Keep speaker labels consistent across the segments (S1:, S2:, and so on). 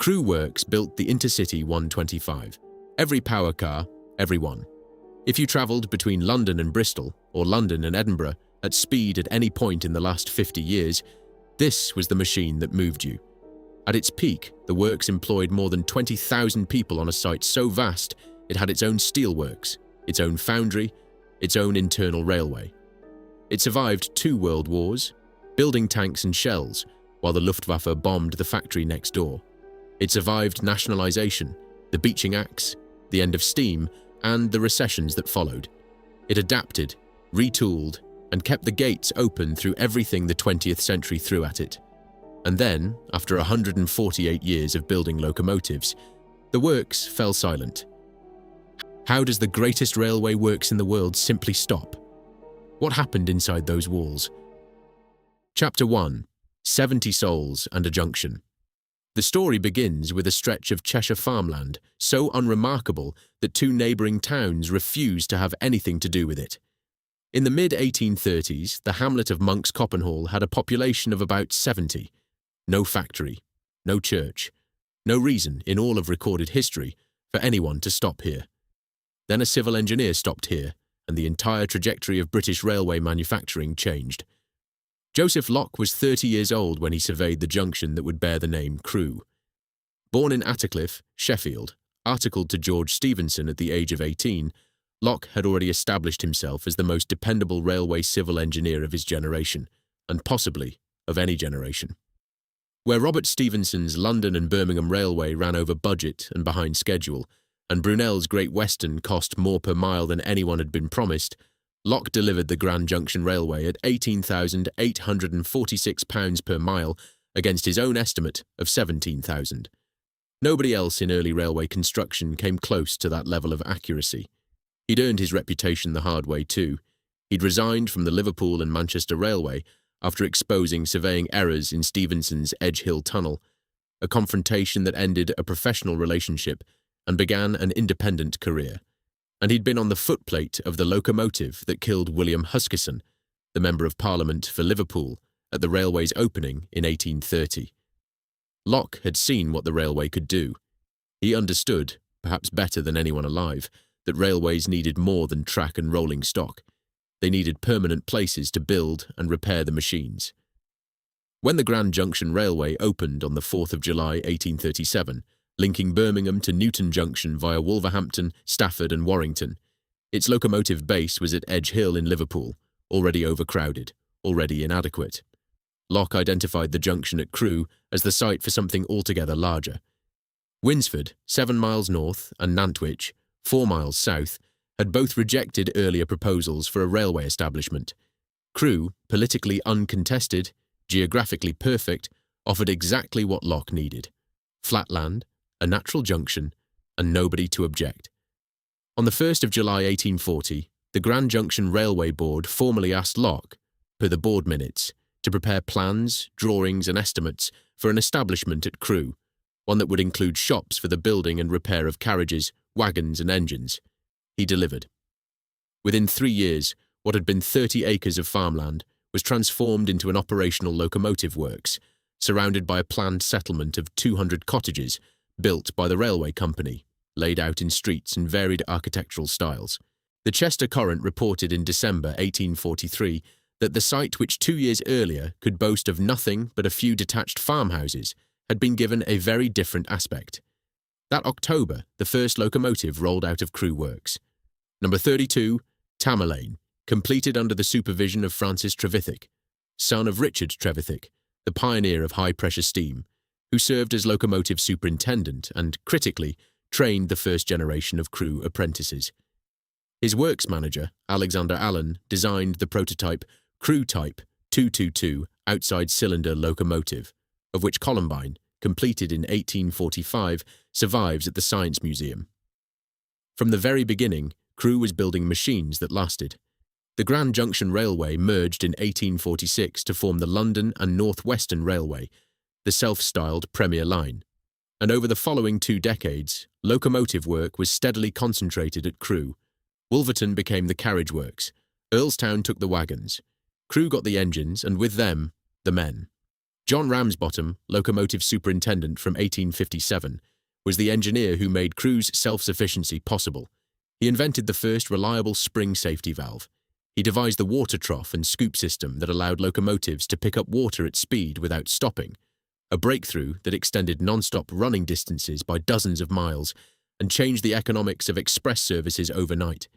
S1: Crewe Works built the InterCity 125. Every power car, every one. If you travelled between London and Bristol, or London and Edinburgh, at speed at any point in the last 50 years, this was the machine that moved you. At its peak, the works employed more than 20,000 people on a site so vast it had its own steelworks, its own foundry, its own internal railway. It survived 2 world wars, building tanks and shells, while the Luftwaffe bombed the factory next door. It survived nationalisation, the beaching axe, the end of steam, and the recessions that followed. It adapted, retooled, and kept the gates open through everything the 20th century threw at it. And then, after 148 years of building locomotives, the works fell silent. How does the greatest railway works in the world simply stop? What happened inside those walls? Chapter 1. 70 Souls and a Junction. The story begins with a stretch of Cheshire farmland so unremarkable that 2 neighbouring towns refused to have anything to do with it. In the mid-1830s, the hamlet of Monk's Coppenhall had a population of about 70. No factory, no church, no reason in all of recorded history for anyone to stop here. Then a civil engineer stopped here, and the entire trajectory of British railway manufacturing changed. Joseph Locke was 30 years old when he surveyed the junction that would bear the name Crewe. Born in Attercliffe, Sheffield, articled to George Stephenson at the age of 18, Locke had already established himself as the most dependable railway civil engineer of his generation, and possibly of any generation. Where Robert Stephenson's London and Birmingham Railway ran over budget and behind schedule, and Brunel's Great Western cost more per mile than anyone had been promised, Locke delivered the Grand Junction Railway at £18,846 per mile against his own estimate of £17,000. Nobody else in early railway construction came close to that level of accuracy. He'd earned his reputation the hard way too. He'd resigned from the Liverpool and Manchester Railway after exposing surveying errors in Stephenson's Edge Hill Tunnel, a confrontation that ended a professional relationship and began an independent career. And he'd been on the footplate of the locomotive that killed William Huskisson, the Member of Parliament for Liverpool, at the railway's opening in 1830. Locke had seen what the railway could do. He understood, perhaps better than anyone alive, that railways needed more than track and rolling stock. They needed permanent places to build and repair the machines. When the Grand Junction Railway opened on the 4th of July 1837, linking Birmingham to Newton Junction via Wolverhampton, Stafford and Warrington, its locomotive base was at Edge Hill in Liverpool, already overcrowded, already inadequate. Locke identified the junction at Crewe as the site for something altogether larger. Winsford, 7 miles north, and Nantwich, 4 miles south, had both rejected earlier proposals for a railway establishment. Crewe, politically uncontested, geographically perfect, offered exactly what Locke needed: flat land, a natural junction, and nobody to object. On the 1st of July 1840, the Grand Junction Railway Board formally asked Locke, per the board minutes, to prepare plans, drawings and estimates for an establishment at Crewe, one that would include shops for the building and repair of carriages, wagons and engines. He delivered. Within 3 years, what had been 30 acres of farmland was transformed into an operational locomotive works, surrounded by a planned settlement of 200 cottages built by the railway company, laid out in streets and varied architectural styles. The Chester Courant reported in December 1843 that the site, which 2 years earlier could boast of nothing but a few detached farmhouses, had been given a very different aspect. That October, the first locomotive rolled out of Crewe Works. Number 32, Tamerlane, completed under the supervision of Francis Trevithick, son of Richard Trevithick, the pioneer of high-pressure steam, who served as locomotive superintendent and, critically, trained the first generation of Crewe apprentices. His works manager, Alexander Allen, designed the prototype Crewe Type 222 outside cylinder locomotive, of which Columbine, completed in 1845, survives at the Science Museum. From the very beginning, Crewe was building machines that lasted. The Grand Junction Railway merged in 1846 to form the London and North Western Railway, the self-styled Premier Line. And over the following 2 decades, locomotive work was steadily concentrated at Crewe. Wolverton became the carriage works. Earlstown took the wagons. Crewe got the engines, and with them, the men. John Ramsbottom, locomotive superintendent from 1857, was the engineer who made Crewe's self-sufficiency possible. He invented the first reliable spring safety valve. He devised the water trough and scoop system that allowed locomotives to pick up water at speed without stopping, a breakthrough that extended non-stop running distances by dozens of miles and changed the economics of express services overnight.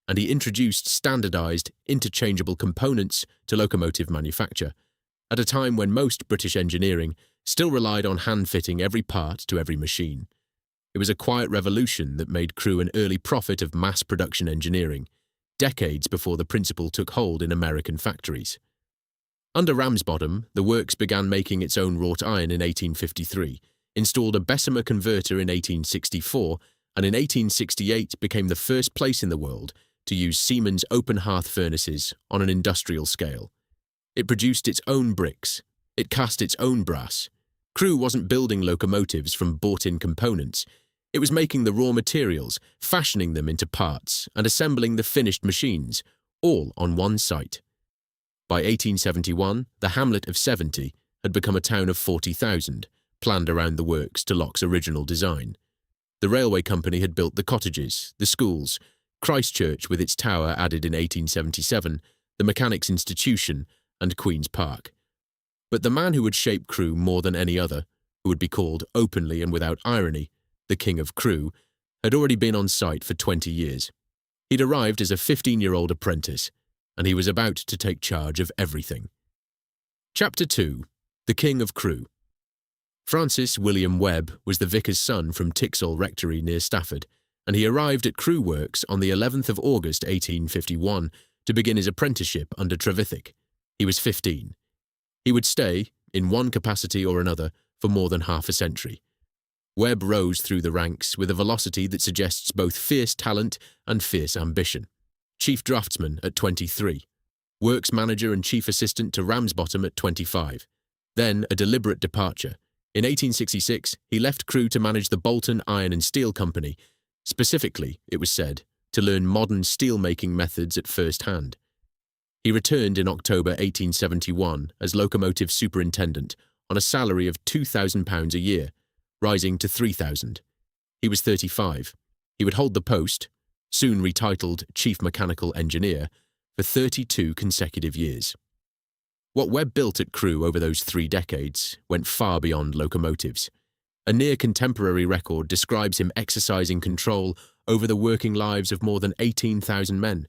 S1: And he introduced standardized, interchangeable components to locomotive manufacture, at a time when most British engineering still relied on hand-fitting every part to every machine. It was a quiet revolution that made Crewe an early prophet of mass production engineering, decades before the principle took hold in American factories. Under Ramsbottom, the works began making its own wrought iron in 1853, installed a Bessemer converter in 1864, and in 1868 became the first place in the world to use Siemens open hearth furnaces on an industrial scale. It produced its own bricks. It cast its own brass. Crewe wasn't building locomotives from bought-in components. It was making the raw materials, fashioning them into parts, and assembling the finished machines, all on one site. By 1871, the hamlet of 70 had become a town of 40,000, planned around the works to Locke's original design. The railway company had built the cottages, the schools, Christchurch with its tower added in 1877, the Mechanics' Institution, and Queen's Park. But the man who would shape Crewe more than any other, who would be called, openly and without irony, the King of Crewe, had already been on site for 20 years. He'd arrived as a 15-year-old apprentice, and he was about to take charge of everything. Chapter 2. The King of Crewe. Francis William Webb was the vicar's son from Tixall Rectory near Stafford, and he arrived at Crewe Works on the 11th of August 1851 to begin his apprenticeship under Trevithick. He was 15. He would stay, in one capacity or another, for more than half a century. Webb rose through the ranks with a velocity that suggests both fierce talent and fierce ambition. Chief draftsman at 23. Works manager and chief assistant to Ramsbottom at 25. Then a deliberate departure. In 1866, he left Crewe to manage the Bolton Iron and Steel Company, specifically, it was said, to learn modern steel-making methods at first hand. He returned in October 1871 as locomotive superintendent on a salary of £2,000 a year, rising to £3,000. He was 35. He would hold the post, soon retitled Chief Mechanical Engineer, for 32 consecutive years. What Webb built at Crewe over those 3 decades went far beyond locomotives. A near-contemporary record describes him exercising control over the working lives of more than 18,000 men,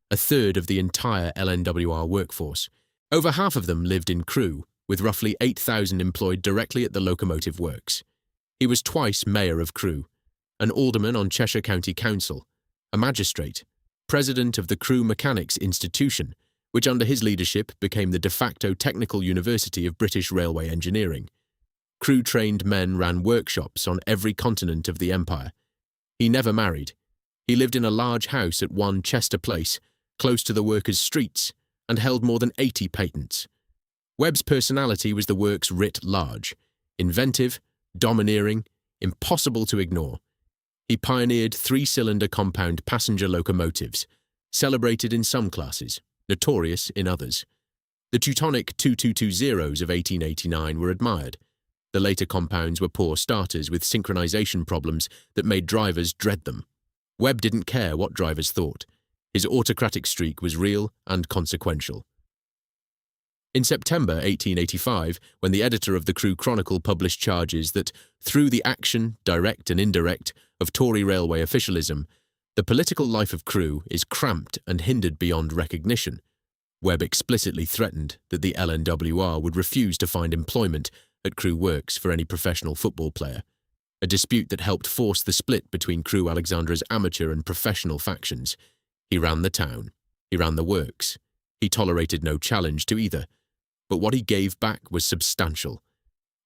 S1: a third of the entire LNWR workforce. Over half of them lived in Crewe, with roughly 8,000 employed directly at the locomotive works. He was twice mayor of Crewe, an alderman on Cheshire County Council, a magistrate, president of the Crewe Mechanics' Institution, which under his leadership became the de facto technical university of British railway engineering. Crewe-trained men ran workshops on every continent of the empire. He never married. He lived in a large house at 1 Chester Place, close to the workers' streets, and held more than 80 patents. Webb's personality was the works writ large, inventive, domineering, impossible to ignore. He pioneered 3-cylinder compound passenger locomotives, celebrated in some classes, notorious in others. The Teutonic 2220s of 1889 were admired. The later compounds were poor starters with synchronization problems that made drivers dread them. Webb didn't care what drivers thought. His autocratic streak was real and consequential. In September 1885, when the editor of the Crewe Chronicle published charges that, through the action, direct and indirect, of Tory railway officialism, the political life of Crewe is cramped and hindered beyond recognition, Webb explicitly threatened that the LNWR would refuse to find employment at Crewe Works for any professional football player, a dispute that helped force the split between Crewe Alexandra's amateur and professional factions. He ran the town. He ran the works. He tolerated no challenge to either. But what he gave back was substantial.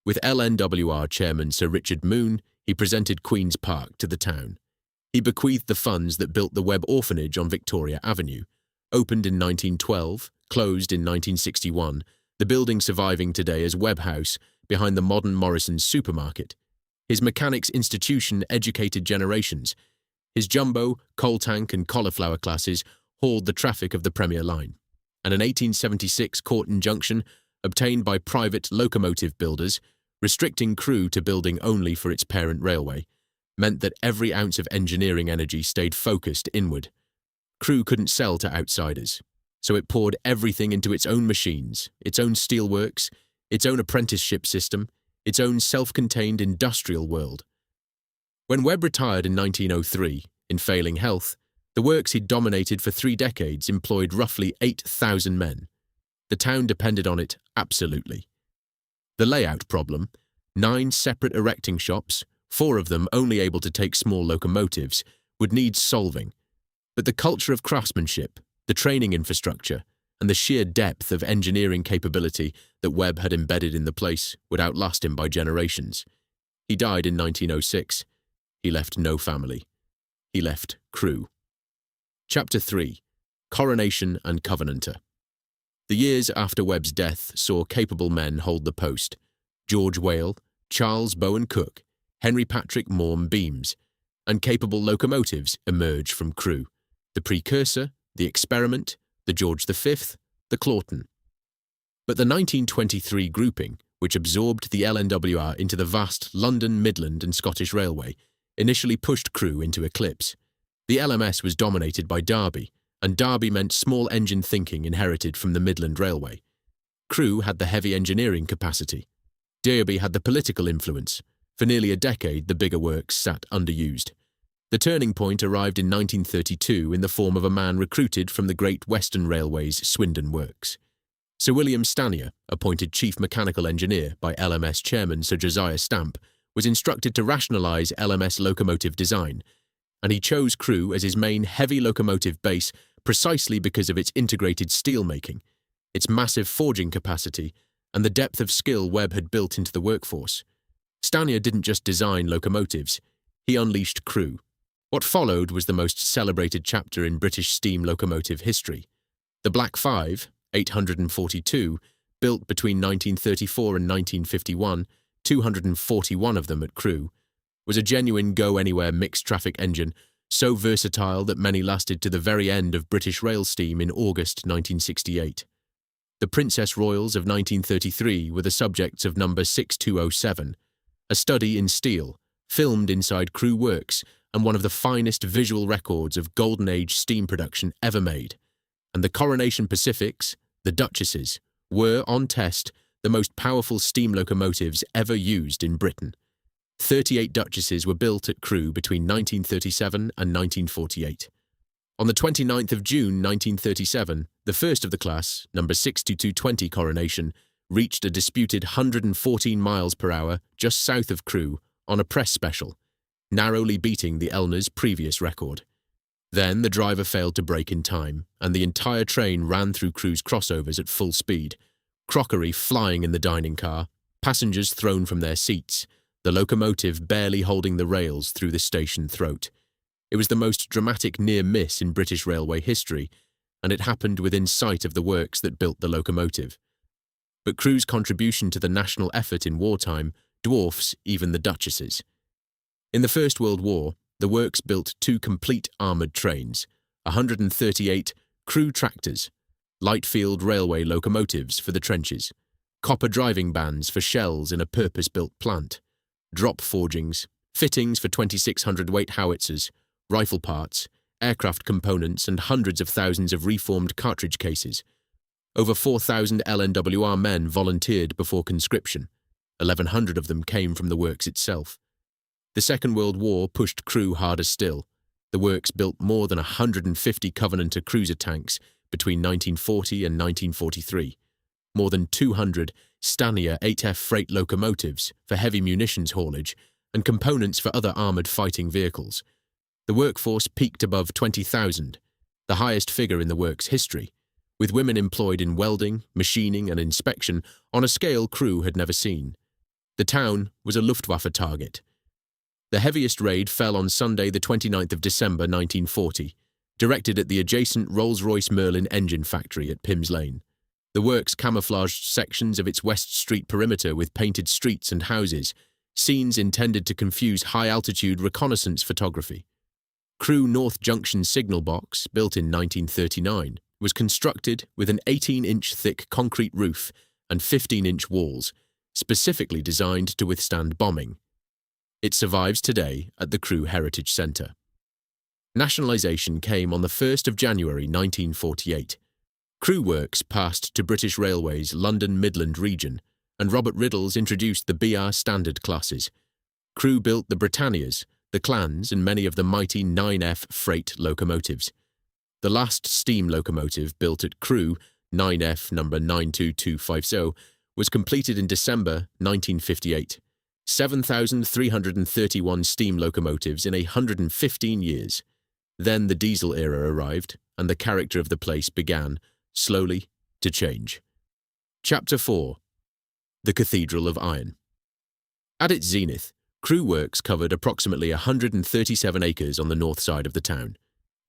S1: With LNWR chairman Sir Richard Moon, he presented Queen's Park to the town. He bequeathed the funds that built the Webb Orphanage on Victoria Avenue. Opened in 1912, closed in 1961, the building surviving today as Webb House, behind the modern Morrison's supermarket. His Mechanics' Institution educated generations. His jumbo, coal tank and cauliflower classes hauled the traffic of the Premier Line. And an 1876 court injunction obtained by private locomotive builders, restricting Crewe to building only for its parent railway, meant that every ounce of engineering energy stayed focused inward. Crewe couldn't sell to outsiders, so it poured everything into its own machines, its own steelworks, its own apprenticeship system, its own self-contained industrial world. When Webb retired in 1903, in failing health, the works he'd dominated for 3 decades employed roughly 8,000 men. The town depended on it absolutely. The layout problem, 9 separate erecting shops, 4 of them only able to take small locomotives, would need solving. But the culture of craftsmanship, the training infrastructure, and the sheer depth of engineering capability that Webb had embedded in the place would outlast him by generations. He died in 1906. He left no family. He left Crewe. Chapter 3. Coronation and Covenanter. The years after Webb's death saw capable men hold the post: George Whale, Charles Bowen Cook, Henry Patrick Maugham Beams, and capable locomotives emerge from Crewe: the Precursor, the Experiment, the George V, the Claughton. But the 1923 grouping, which absorbed the LNWR into the vast London, Midland and Scottish Railway, initially pushed Crewe into eclipse. The LMS was dominated by Derby, and Derby meant small engine thinking inherited from the Midland Railway. Crewe had the heavy engineering capacity. Derby had the political influence. For nearly a decade, the bigger works sat underused. The turning point arrived in 1932 in the form of a man recruited from the Great Western Railway's Swindon Works. Sir William Stanier, appointed Chief Mechanical Engineer by LMS Chairman Sir Josiah Stamp, was instructed to rationalise LMS locomotive design, and he chose Crewe as his main heavy locomotive base precisely because of its integrated steel-making, its massive forging capacity, and the depth of skill Webb had built into the workforce. Stanier didn't just design locomotives, he unleashed Crewe. What followed was the most celebrated chapter in British steam locomotive history. The Black 5, 842, built between 1934 and 1951, 241 of them at Crewe, was a genuine go-anywhere mixed-traffic engine, so versatile that many lasted to the very end of British rail steam in August 1968. The Princess Royals of 1933 were the subjects of number 6207, a study in steel, filmed inside Crewe Works and one of the finest visual records of Golden Age steam production ever made. And the Coronation Pacifics, the Duchesses, were, on test, the most powerful steam locomotives ever used in Britain. 38 Duchesses were built at Crewe between 1937 and 1948. On the 29th of June 1937, the first of the class, number 62220 Coronation, reached a disputed 114 miles per hour just south of Crewe on a press special, narrowly beating the Elner's previous record. Then the driver failed to brake in time, and the entire train ran through Crewe's crossovers at full speed, crockery flying in the dining car, passengers thrown from their seats, the locomotive barely holding the rails through the station throat. It was the most dramatic near miss in British railway history, and it happened within sight of the works that built the locomotive. But Crewe's contribution to the national effort in wartime dwarfs even the Duchesses. In the First World War, the works built 2 complete armoured trains, 138 Crewe tractors, light-field railway locomotives for the trenches, copper driving bands for shells in a purpose-built plant, drop forgings, fittings for 2,600-weight howitzers, rifle parts, aircraft components and hundreds of thousands of reformed cartridge cases. Over 4,000 LNWR men volunteered before conscription. 1,100 of them came from the works itself. The Second World War pushed Crewe harder still. The works built more than 150 Covenanter cruiser tanks between 1940 and 1943. More than 200 Stanier 8F freight locomotives for heavy munitions haulage and components for other armoured fighting vehicles. The workforce peaked above 20,000, the highest figure in the works' history, with women employed in welding, machining and inspection on a scale Crewe had never seen. The town was a Luftwaffe target. The heaviest raid fell on Sunday the 29th of December 1940, directed at the adjacent Rolls-Royce Merlin engine factory at Pims Lane. The works camouflaged sections of its West Street perimeter with painted streets and houses, scenes intended to confuse high-altitude reconnaissance photography. Crewe North Junction signal box, built in 1939, was constructed with an 18-inch thick concrete roof and 15-inch walls, specifically designed to withstand bombing. It survives today at the Crewe Heritage Centre. Nationalisation came on the 1st of January 1948. Crewe Works passed to British Railways London Midland region, and Robert Riddles introduced the BR standard classes. Crewe built the Britannias, the Clans, and many of the mighty 9F freight locomotives. The last steam locomotive built at Crewe, 9F number 92250, was completed in December 1958. 7,331 steam locomotives in 115 years. Then the diesel era arrived, and the character of the place began, slowly, to change. Chapter 4. The Cathedral of Iron. At its zenith, Crewe Works covered approximately 137 acres on the north side of the town.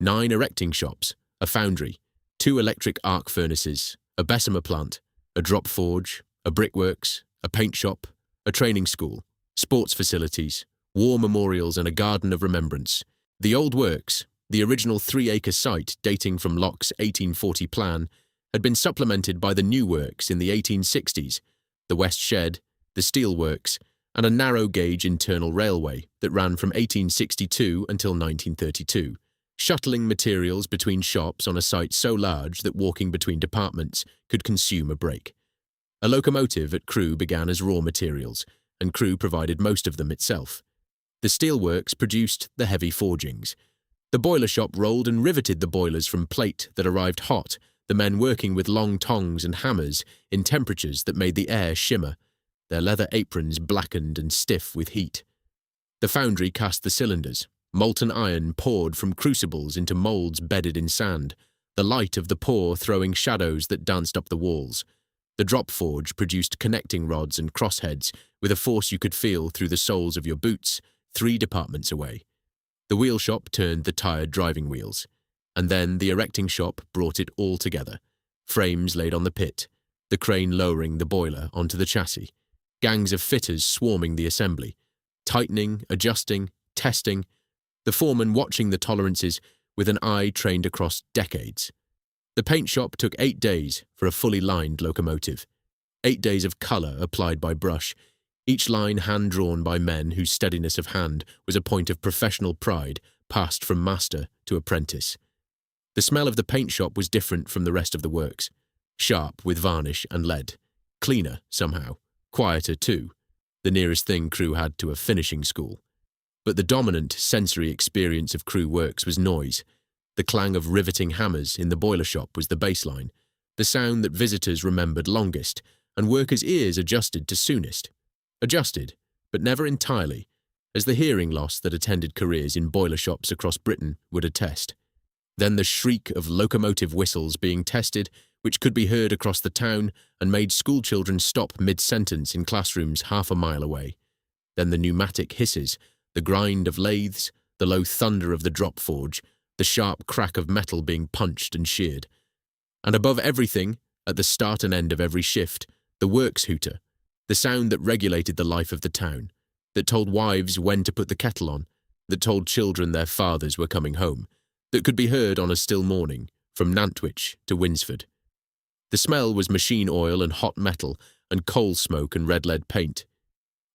S1: 9 erecting shops, a foundry, 2 electric arc furnaces, a Bessemer plant, a drop forge, a brickworks, a paint shop, a training school, sports facilities, war memorials and a garden of remembrance. The old works, the original 3-acre site dating from Locke's 1840 plan, had been supplemented by the new works in the 1860s, the West Shed, the steel works, and a narrow-gauge internal railway that ran from 1862 until 1932, shuttling materials between shops on a site so large that walking between departments could consume a break. A locomotive at Crewe began as raw materials, and Crewe provided most of them itself. The steelworks produced the heavy forgings. The boiler shop rolled and riveted the boilers from plate that arrived hot, the men working with long tongs and hammers in temperatures that made the air shimmer, their leather aprons blackened and stiff with heat. The foundry cast the cylinders, molten iron poured from crucibles into moulds bedded in sand, the light of the pour throwing shadows that danced up the walls. The drop forge produced connecting rods and crossheads with a force you could feel through the soles of your boots, 3 departments away. The wheel shop turned the tired driving wheels, and then the erecting shop brought it all together. Frames laid on the pit, the crane lowering the boiler onto the chassis, gangs of fitters swarming the assembly, tightening, adjusting, testing, the foreman watching the tolerances with an eye trained across decades. The paint shop took 8 days for a fully lined locomotive. 8 days of colour applied by brush, each line hand-drawn by men whose steadiness of hand was a point of professional pride passed from master to apprentice. The smell of the paint shop was different from the rest of the works. Sharp with varnish and lead. Cleaner, somehow. Quieter, too. The nearest thing Crewe had to a finishing school. But the dominant sensory experience of Crewe Works was noise. The clang of riveting hammers in the boiler shop was the baseline, the sound that visitors remembered longest, and workers' ears adjusted to soonest. Adjusted, but never entirely, as the hearing loss that attended careers in boiler shops across Britain would attest. Then the shriek of locomotive whistles being tested, which could be heard across the town and made schoolchildren stop mid-sentence in classrooms half a mile away. Then the pneumatic hisses, the grind of lathes, the low thunder of the drop forge, the sharp crack of metal being punched and sheared. And above everything, at the start and end of every shift, the works hooter, the sound that regulated the life of the town, that told wives when to put the kettle on, that told children their fathers were coming home, that could be heard on a still morning, from Nantwich to Winsford. The smell was machine oil and hot metal and coal smoke and red lead paint.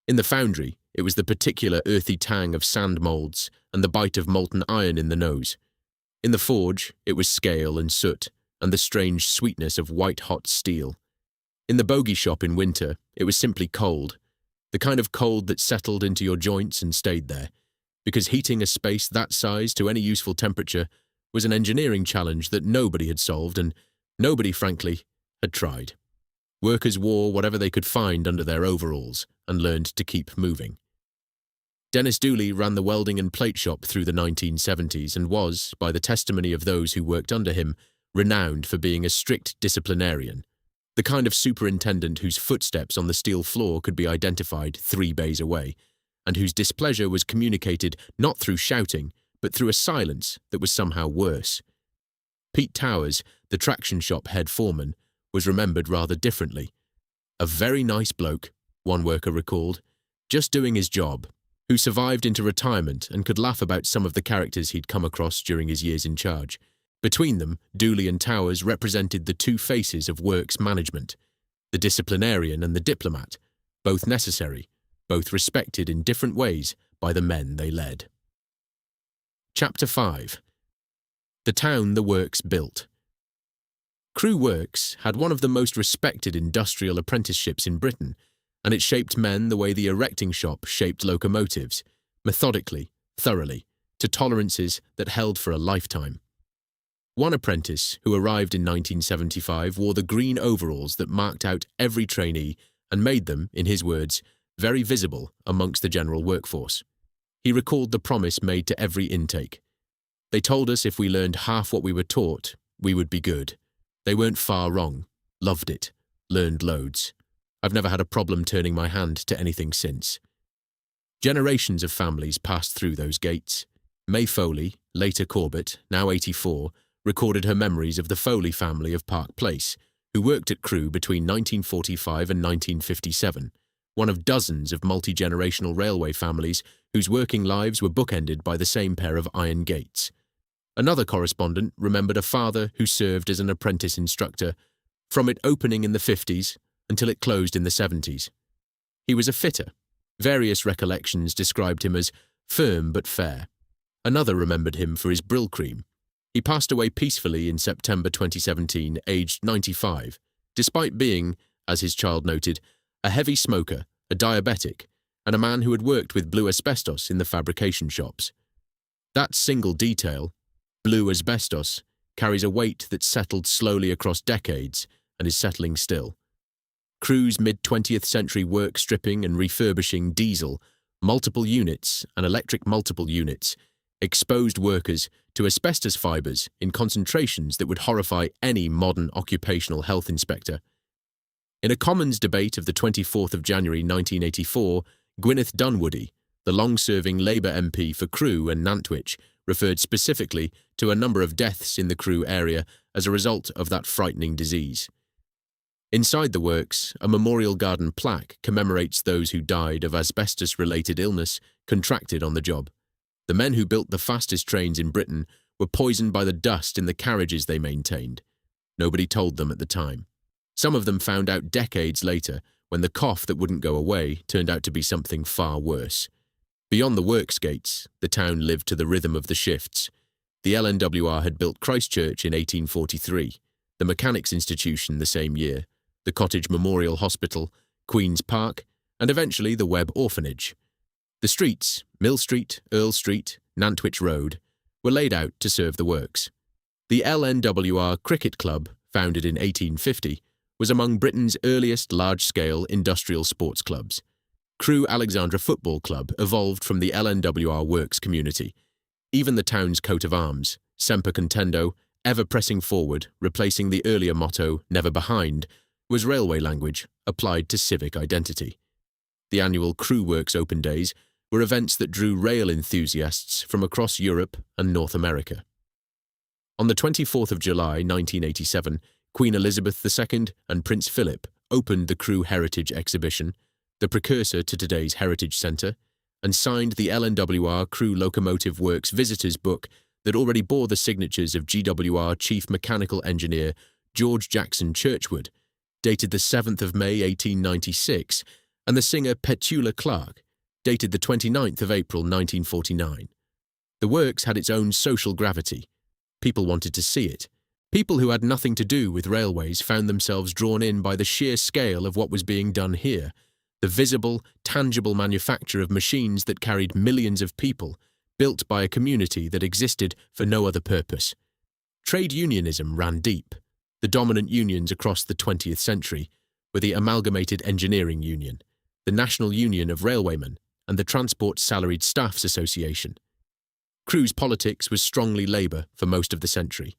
S1: In the foundry, it was the particular earthy tang of sand moulds and the bite of molten iron in the nose. In the forge, it was scale and soot and the strange sweetness of white-hot steel. In the bogey shop in winter, it was simply cold, the kind of cold that settled into your joints and stayed there, because heating a space that size to any useful temperature was an engineering challenge that nobody had solved and nobody, frankly, had tried. Workers wore whatever they could find under their overalls and learned to keep moving. Dennis Dooley ran the welding and plate shop through the 1970s and was, by the testimony of those who worked under him, renowned for being a strict disciplinarian, the kind of superintendent whose footsteps on the steel floor could be identified 3 bays away, and whose displeasure was communicated not through shouting, but through a silence that was somehow worse. Pete Towers, the traction shop head foreman, was remembered rather differently. A very nice bloke, one worker recalled, just doing his job, who survived into retirement and could laugh about some of the characters he'd come across during his years in charge. Between them, Dooley and Towers represented the 2 faces of works management, the disciplinarian and the diplomat, both necessary, both respected in different ways by the men they led. Chapter 5. The Town the Works Built. Crewe Works had one of the most respected industrial apprenticeships in Britain, and it shaped men the way the erecting shop shaped locomotives, methodically, thoroughly, to tolerances that held for a lifetime. One apprentice, who arrived in 1975, wore the green overalls that marked out every trainee and made them, in his words, very visible amongst the general workforce. He recalled the promise made to every intake. They told us if we learned half what we were taught, we would be good. They weren't far wrong, loved it, learned loads. I've never had a problem turning my hand to anything since. Generations of families passed through those gates. May Foley, later Corbett, now 84, recorded her memories of the Foley family of Park Place, who worked at Crewe between 1945 and 1957, one of dozens of multi-generational railway families whose working lives were bookended by the same pair of iron gates. Another correspondent remembered a father who served as an apprentice instructor from it opening in the 50s until it closed in the 70s. He was a fitter. Various recollections described him as firm but fair. Another remembered him for his Brill cream. He passed away peacefully in September 2017, aged 95, despite being, as his child noted, a heavy smoker, a diabetic, and a man who had worked with blue asbestos in the fabrication shops. That single detail, blue asbestos, carries a weight that's settled slowly across decades and is settling still. Crewe's mid-20th century work stripping and refurbishing diesel, multiple units and electric multiple units, exposed workers to asbestos fibres in concentrations that would horrify any modern occupational health inspector. In a Commons debate of the 24th of January 1984, Gwyneth Dunwoody, the long-serving Labour MP for Crewe and Nantwich, referred specifically to a number of deaths in the Crewe area as a result of that frightening disease. Inside the works, a memorial garden plaque commemorates those who died of asbestos-related illness contracted on the job. The men who built the fastest trains in Britain were poisoned by the dust in the carriages they maintained. Nobody told them at the time. Some of them found out decades later, when the cough that wouldn't go away turned out to be something far worse. Beyond the works gates, the town lived to the rhythm of the shifts. The LNWR had built Christchurch in 1843, the Mechanics' Institution the same year, the Cottage Memorial Hospital, Queen's Park, and eventually the Webb Orphanage. The streets, Mill Street, Earl Street, Nantwich Road, were laid out to serve the works. The LNWR Cricket Club, founded in 1850, was among Britain's earliest large-scale industrial sports clubs. Crewe Alexandra Football Club evolved from the LNWR Works community. Even the town's coat of arms, Semper Contendo, ever pressing forward, replacing the earlier motto, never behind, was railway language applied to civic identity. The annual Crewe Works Open Days were events that drew rail enthusiasts from across Europe and North America. On the 24th of July 1987, Queen Elizabeth II and Prince Philip opened the Crewe Heritage Exhibition, the precursor to today's Heritage Centre, and signed the LNWR Crewe Locomotive Works Visitors Book that already bore the signatures of GWR Chief Mechanical Engineer George Jackson Churchward, dated the 7th of May 1896, and the singer Petula Clark, dated the 29th of April 1949. The works had its own social gravity. People wanted to see it. People who had nothing to do with railways found themselves drawn in by the sheer scale of what was being done here, the visible, tangible manufacture of machines that carried millions of people, built by a community that existed for no other purpose. Trade unionism ran deep. The dominant unions across the 20th century were the Amalgamated Engineering Union, the National Union of Railwaymen, and the Transport Salaried Staffs Association. Crewe's politics was strongly Labour for most of the century.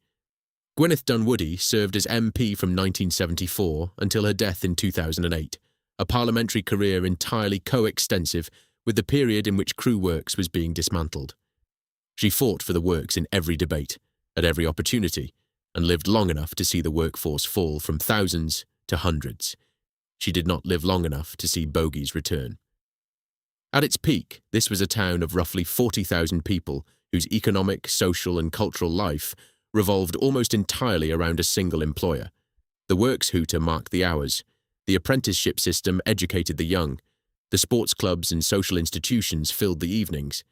S1: Gwyneth Dunwoody served as MP from 1974 until her death in 2008, a parliamentary career entirely coextensive with the period in which Crewe Works was being dismantled. She fought for the works in every debate, at every opportunity, and lived long enough to see the workforce fall from thousands to hundreds. She did not live long enough to see bogies return. At its peak, this was a town of roughly 40,000 people whose economic, social and cultural life revolved almost entirely around a single employer. The works hooter marked the hours, The apprenticeship system educated the young. The sports clubs and social institutions filled the evenings.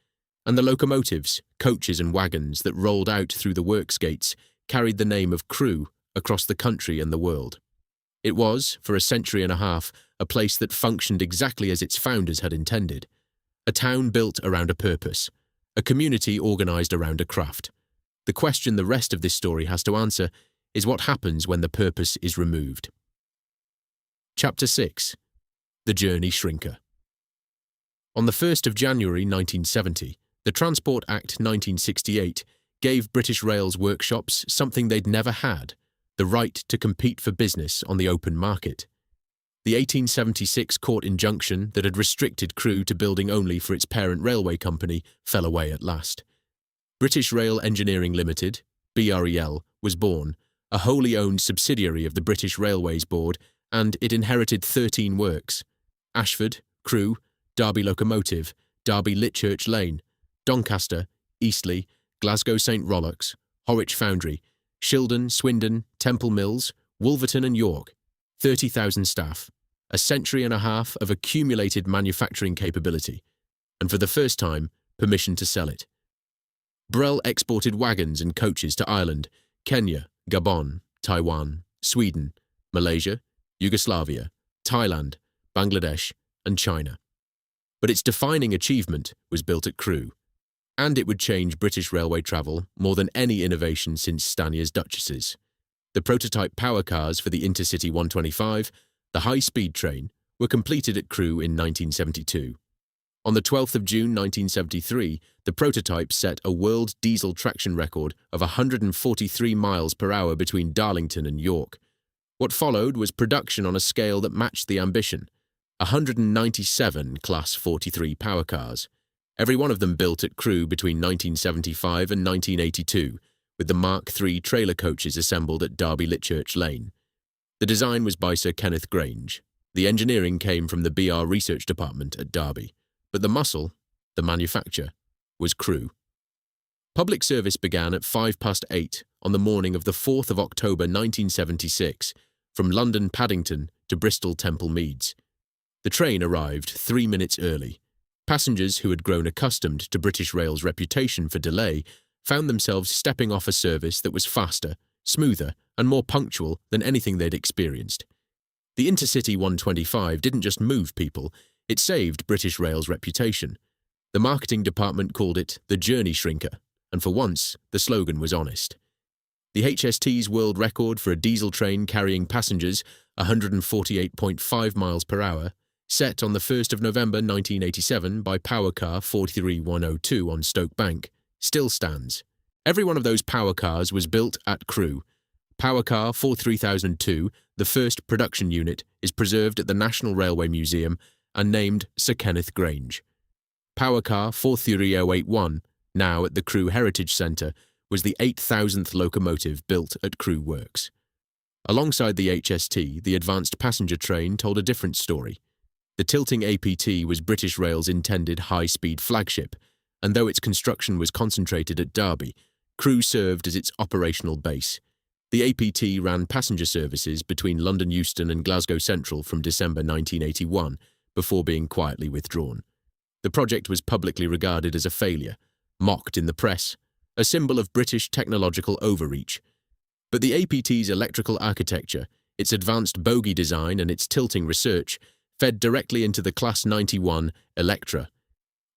S1: And the locomotives, coaches and wagons that rolled out through the works gates carried the name of Crewe across the country and the world. It was, for a century and a half, a place that functioned exactly as its founders had intended. A town built around a purpose. A community organised around a craft. The question the rest of this story has to answer is what happens when the purpose is removed. Chapter 6. The Journey Shrinker. On the 1st of January 1970, the Transport Act 1968 gave British Rail's workshops something they'd never had, the right to compete for business on the open market. The 1876 court injunction that had restricted Crewe to building only for its parent railway company fell away at last. British Rail Engineering Limited, BREL, was born, a wholly owned subsidiary of the British Railways Board, and it inherited 13 works: Ashford, Crewe, Derby Locomotive, Derby Litchurch Lane, Doncaster, Eastleigh, Glasgow St Rollox, Horwich Foundry, Shildon, Swindon, Temple Mills, Wolverton and York, 30,000 staff, a century and a half of accumulated manufacturing capability, and for the first time, permission to sell it. Brel exported wagons and coaches to Ireland, Kenya, Gabon, Taiwan, Sweden, Malaysia, Yugoslavia, Thailand, Bangladesh, and China. But its defining achievement was built at Crewe, and it would change British railway travel more than any innovation since Stanier's Duchesses. The prototype power cars for the InterCity 125, the high-speed train, were completed at Crewe in 1972. On the 12th of June 1973, the prototype set a world diesel traction record of 143 miles per hour between Darlington and York. What followed was production on a scale that matched the ambition: 197 Class 43 power cars, every one of them built at Crewe between 1975 and 1982, with the Mark III trailer coaches assembled at Derby Litchurch Lane. The design was by Sir Kenneth Grange. The engineering came from the BR Research Department at Derby, but the muscle, the manufacture, was Crewe. Public service began at 8:05 on the morning of the 4th of October 1976, from London Paddington to Bristol Temple Meads. The train arrived 3 minutes early. Passengers who had grown accustomed to British Rail's reputation for delay found themselves stepping off a service that was faster, smoother, and more punctual than anything they'd experienced. The InterCity 125 didn't just move people, it saved British Rail's reputation. The marketing department called it the Journey Shrinker, and for once, the slogan was honest. The HST's world record for a diesel train carrying passengers, 148.5 miles per hour, set on the 1st of November 1987 by Power Car 43102 on Stoke Bank, still stands. Every one of those power cars was built at Crewe. Power Car 43002, the first production unit, is preserved at the National Railway Museum and named Sir Kenneth Grange. Power Car 43081, now at the Crewe Heritage Centre, was the 8,000th locomotive built at Crewe Works. Alongside the HST, the advanced passenger train told a different story. The tilting APT was British Rail's intended high-speed flagship, and though its construction was concentrated at Derby, Crewe served as its operational base. The APT ran passenger services between London Euston and Glasgow Central from December 1981, before being quietly withdrawn. The project was publicly regarded as a failure, mocked in the press, a symbol of British technological overreach. But the APT's electrical architecture, its advanced bogie design and its tilting research fed directly into the Class 91 Electra.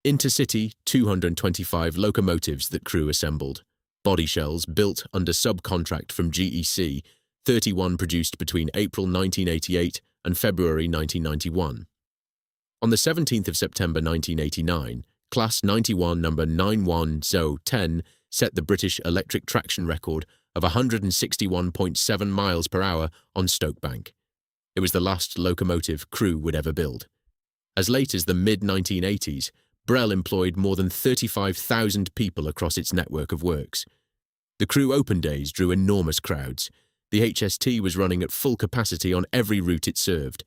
S1: InterCity 225 locomotives that Crewe assembled, body shells built under subcontract from GEC, 31 produced between April 1988 and February 1991. On the 17th of September 1989, Class 91 number 91010 set the British electric traction record of 161.7 miles per hour on Stoke Bank. It was the last locomotive Crewe would ever build. As late as the mid-1980s, Brel employed more than 35,000 people across its network of works. The Crewe Open Days drew enormous crowds. The HST was running at full capacity on every route it served.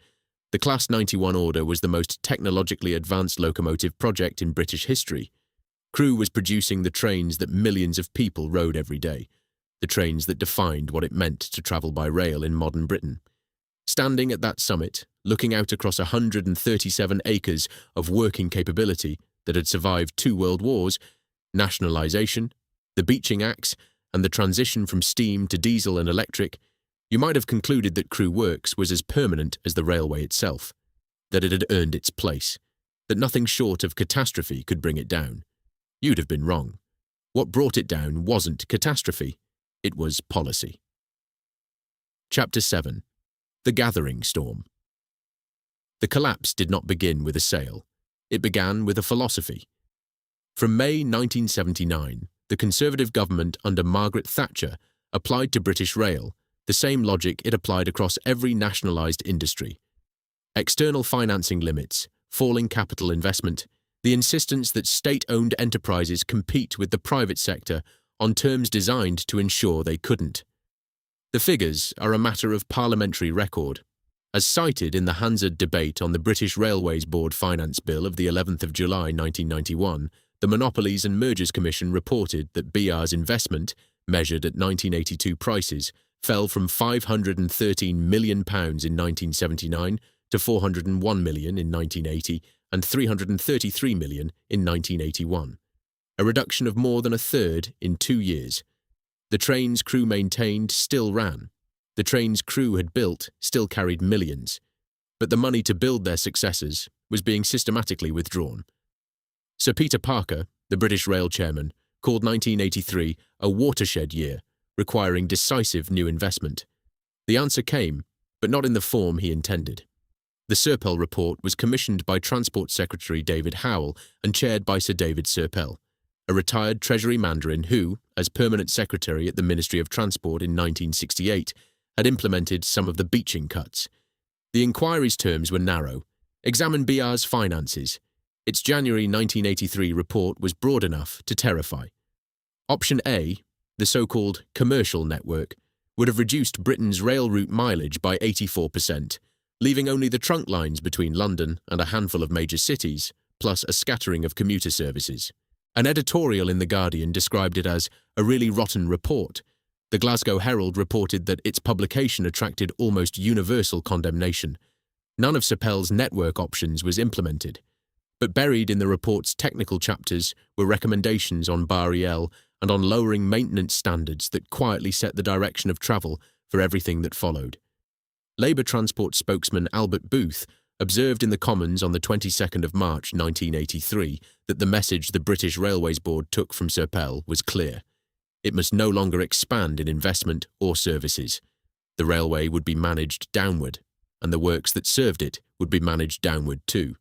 S1: The Class 91 order was the most technologically advanced locomotive project in British history. Crewe was producing the trains that millions of people rode every day, the trains that defined what it meant to travel by rail in modern Britain. Standing at that summit, looking out across 137 acres of working capability that had survived 2 world wars, nationalisation, the beaching axe, and the transition from steam to diesel and electric, you might have concluded that Crewe Works was as permanent as the railway itself, that it had earned its place, that nothing short of catastrophe could bring it down. You'd have been wrong. What brought it down wasn't catastrophe, it was policy. Chapter 7. The Gathering Storm. The collapse did not begin with a sail. It began with a philosophy. From May 1979, the Conservative government under Margaret Thatcher applied to British Rail the same logic it applied across every nationalised industry. External financing limits, falling capital investment, the insistence that state-owned enterprises compete with the private sector on terms designed to ensure they couldn't. The figures are a matter of parliamentary record. As cited in the Hansard debate on the British Railways Board Finance Bill of the 11th of July 1991, the Monopolies and Mergers Commission reported that BR's investment, measured at 1982 prices, fell from £513 million in 1979 to £401 million in 1980 and £333 million in 1981, a reduction of more than a third in 2 years. The trains Crewe maintained still ran. The trains Crewe had built still carried millions, but the money to build their successors was being systematically withdrawn. Sir Peter Parker, the British Rail chairman, called 1983 a watershed year, requiring decisive new investment. The answer came, but not in the form he intended. The Serpell report was commissioned by Transport Secretary David Howell and chaired by Sir David Serpell, a retired Treasury Mandarin who, as permanent secretary at the Ministry of Transport in 1968, had implemented some of the beaching cuts. The inquiry's terms were narrow. Examine BR's finances. Its January 1983 report was broad enough to terrify. Option A, the so-called commercial network, would have reduced Britain's rail route mileage by 84%, leaving only the trunk lines between London and a handful of major cities, plus a scattering of commuter services. An editorial in The Guardian described it as a really rotten report. The Glasgow Herald reported that its publication attracted almost universal condemnation. None of Serpell's network options was implemented, but buried in the report's technical chapters were recommendations on BAR-EL and on lowering maintenance standards that quietly set the direction of travel for everything that followed. Labour Transport spokesman Albert Booth observed in the Commons on the 22nd of March 1983 that the message the British Railways Board took from Serpell was clear. It must no longer expand in investment or services. The railway would be managed downward, and the works that served it would be managed downward too.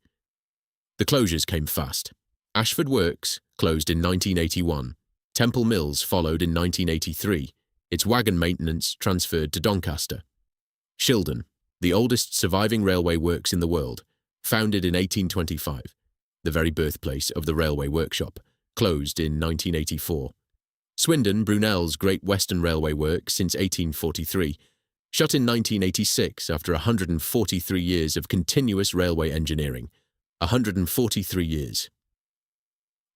S1: The closures came fast. Ashford Works closed in 1981. Temple Mills followed in 1983. Its wagon maintenance transferred to Doncaster. Shildon, the oldest surviving railway works in the world, founded in 1825, the very birthplace of the railway workshop, closed in 1984. Swindon, Brunel's Great Western Railway Works since 1843, shut in 1986 after 143 years of continuous railway engineering. 143 years.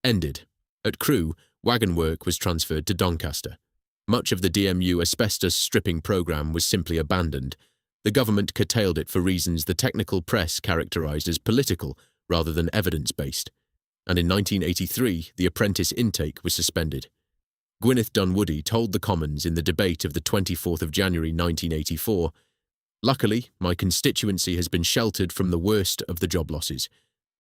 S1: Ended. At Crewe, wagon work was transferred to Doncaster. Much of the DMU asbestos stripping programme was simply abandoned. The government curtailed it for reasons the technical press characterised as political rather than evidence-based. And in 1983, the apprentice intake was suspended. Gwyneth Dunwoody told the Commons in the debate of the 24th of January 1984, "Luckily, my constituency has been sheltered from the worst of the job losses.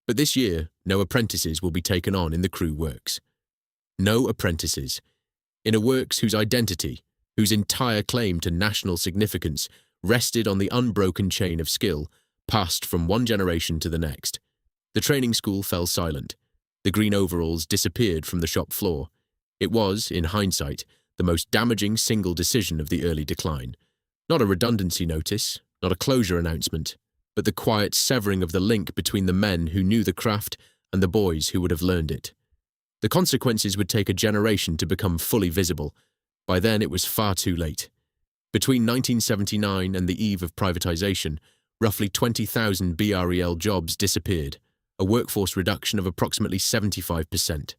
S1: But this year, no apprentices will be taken on in the Crewe Works." No apprentices. In a works whose identity, whose entire claim to national significance, rested on the unbroken chain of skill, passed from one generation to the next. The training school fell silent. The green overalls disappeared from the shop floor. It was, in hindsight, the most damaging single decision of the early decline. Not a redundancy notice, not a closure announcement, but the quiet severing of the link between the men who knew the craft and the boys who would have learned it. The consequences would take a generation to become fully visible. By then it was far too late. Between 1979 and the eve of privatisation, roughly 20,000 BREL jobs disappeared, a workforce reduction of approximately 75%.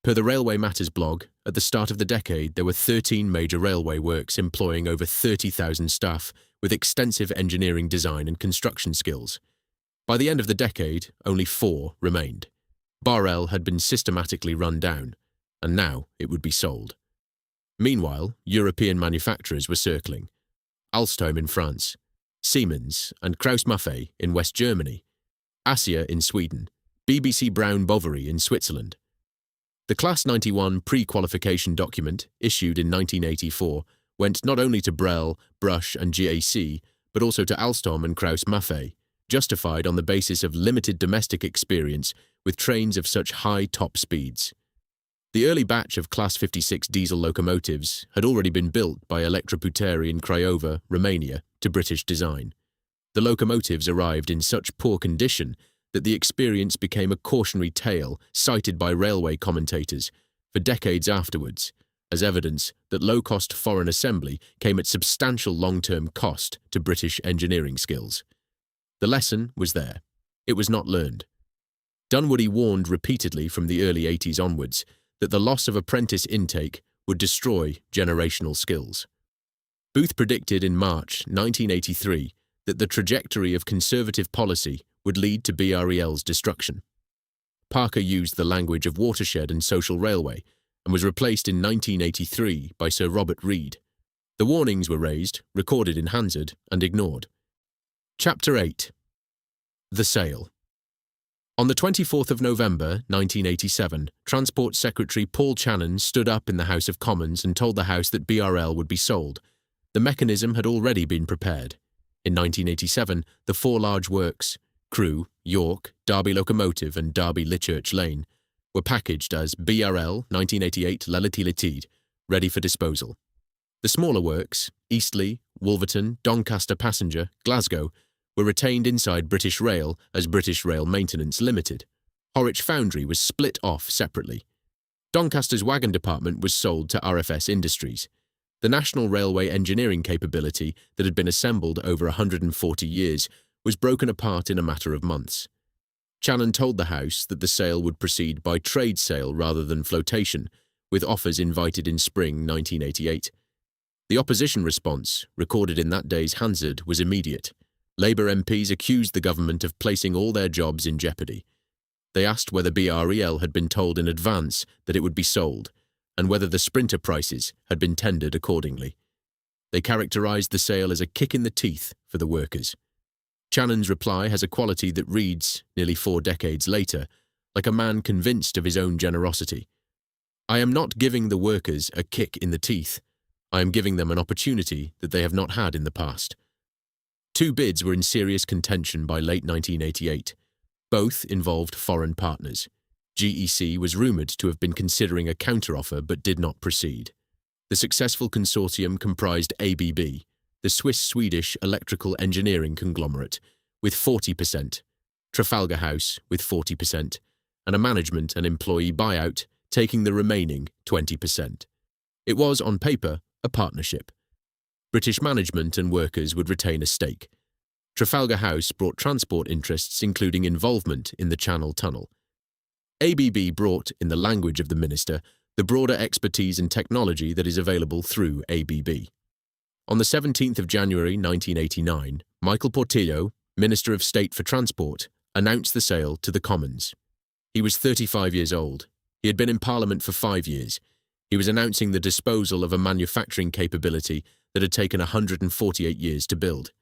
S1: Per the Railway Matters blog, at the start of the decade, there were 13 major railway works employing over 30,000 staff with extensive engineering, design and construction skills. By the end of the decade, only 4 remained. Barrel had been systematically run down, and now it would be sold. Meanwhile, European manufacturers were circling. Alstom in France, Siemens and Krauss-Maffei in West Germany, Asia in Sweden, BBC Brown Boveri in Switzerland. The Class 91 pre-qualification document, issued in 1984, went not only to Brel, Brush and GAC, but also to Alstom and Krauss-Maffei, justified on the basis of limited domestic experience with trains of such high top speeds. The early batch of Class 56 diesel locomotives had already been built by Electraputeri in Craiova, Romania, to British design. The locomotives arrived in such poor condition that the experience became a cautionary tale cited by railway commentators for decades afterwards, as evidence that low-cost foreign assembly came at substantial long-term cost to British engineering skills. The lesson was there. It was not learned. Dunwoody warned repeatedly from the early 80s onwards that the loss of apprentice intake would destroy generational skills. Booth predicted in March 1983 that the trajectory of conservative policy would lead to BREL's destruction. Parker used the language of watershed and social railway and was replaced in 1983 by Sir Robert Reid. The warnings were raised, recorded in Hansard, and ignored. Chapter 8. The Sale. On the 24th of November 1987, Transport Secretary Paul Channon stood up in the House of Commons and told the House that BRL would be sold. The mechanism had already been prepared. In 1987, the 4 large works, Crewe, York, Derby Locomotive and Derby Lichurch Lane, were packaged as BRL 1988 Lalitid, ready for disposal. The smaller works, Eastleigh, Wolverton, Doncaster Passenger, Glasgow, were retained inside British Rail as British Rail Maintenance Limited. Horwich Foundry was split off separately. Doncaster's wagon department was sold to RFS Industries. The national railway engineering capability that had been assembled over 140 years was broken apart in a matter of months. Channon told the House that the sale would proceed by trade sale rather than flotation, with offers invited in spring 1988. The opposition response, recorded in that day's Hansard, was immediate. Labour MPs accused the government of placing all their jobs in jeopardy. They asked whether BREL had been told in advance that it would be sold, and whether the sprinter prices had been tendered accordingly. They characterised the sale as a kick in the teeth for the workers. Channon's reply has a quality that reads, nearly 4 decades later, like a man convinced of his own generosity. I am not giving the workers a kick in the teeth. I am giving them an opportunity that they have not had in the past. 2 bids were in serious contention by late 1988. Both involved foreign partners. GEC was rumoured to have been considering a counteroffer but did not proceed. The successful consortium comprised ABB, the Swiss-Swedish electrical engineering conglomerate, with 40%, Trafalgar House with 40%, and a management and employee buyout taking the remaining 20%. It was, on paper, a partnership. British management and workers would retain a stake. Trafalgar House brought transport interests including involvement in the Channel Tunnel. ABB brought, in the language of the minister, the broader expertise and technology that is available through ABB. On the 17th of January 1989, Michael Portillo, Minister of State for Transport, announced the sale to the Commons. He was 35 years old. He had been in Parliament for 5 years. He was announcing the disposal of a manufacturing capability that had taken 148 years to build.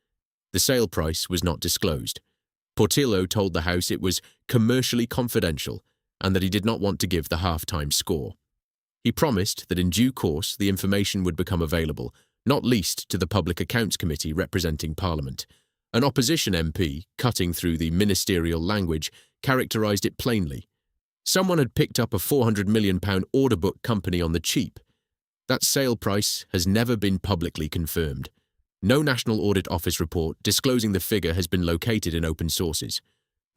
S1: The sale price was not disclosed. Portillo told the House it was commercially confidential and that he did not want to give the half-time score. He promised that in due course the information would become available, not least to the Public Accounts Committee representing Parliament. An opposition MP, cutting through the ministerial language, characterised it plainly. Someone had picked up a £400 million order book company on the cheap. That sale price has never been publicly confirmed. No National Audit Office report disclosing the figure has been located in open sources.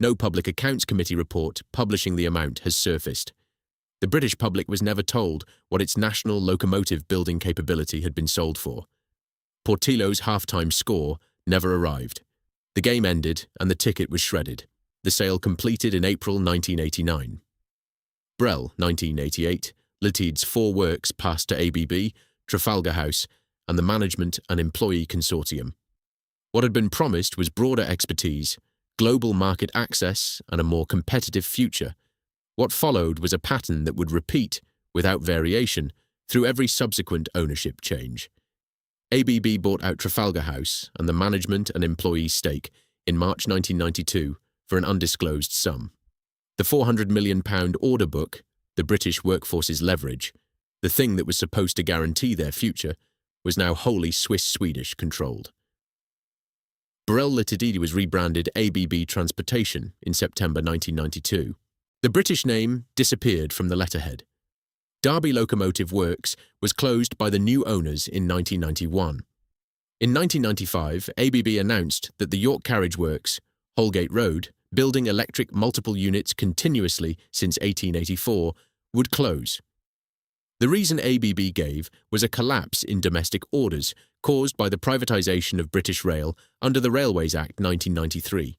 S1: No Public Accounts Committee report publishing the amount has surfaced. The British public was never told what its national locomotive building capability had been sold for. Portillo's half-time score never arrived. The game ended and the ticket was shredded. The sale completed in April 1989. Brel, 1988, Ltd's 4 works passed to ABB, Trafalgar House, and the Management and Employee Consortium. What had been promised was broader expertise, global market access, and a more competitive future. What followed was a pattern that would repeat, without variation, through every subsequent ownership change. ABB bought out Trafalgar House and the management and employee stake in March 1992 for an undisclosed sum. The £400 million order book, the British workforce's leverage, the thing that was supposed to guarantee their future, was now wholly Swiss-Swedish controlled. Brel Ltd was rebranded ABB Transportation in September 1992. The British name disappeared from the letterhead. Derby Locomotive Works was closed by the new owners in 1991. In 1995, ABB announced that the York Carriage Works, Holgate Road, building electric multiple units continuously since 1884, would close. The reason ABB gave was a collapse in domestic orders caused by the privatization of British Rail under the Railways Act 1993.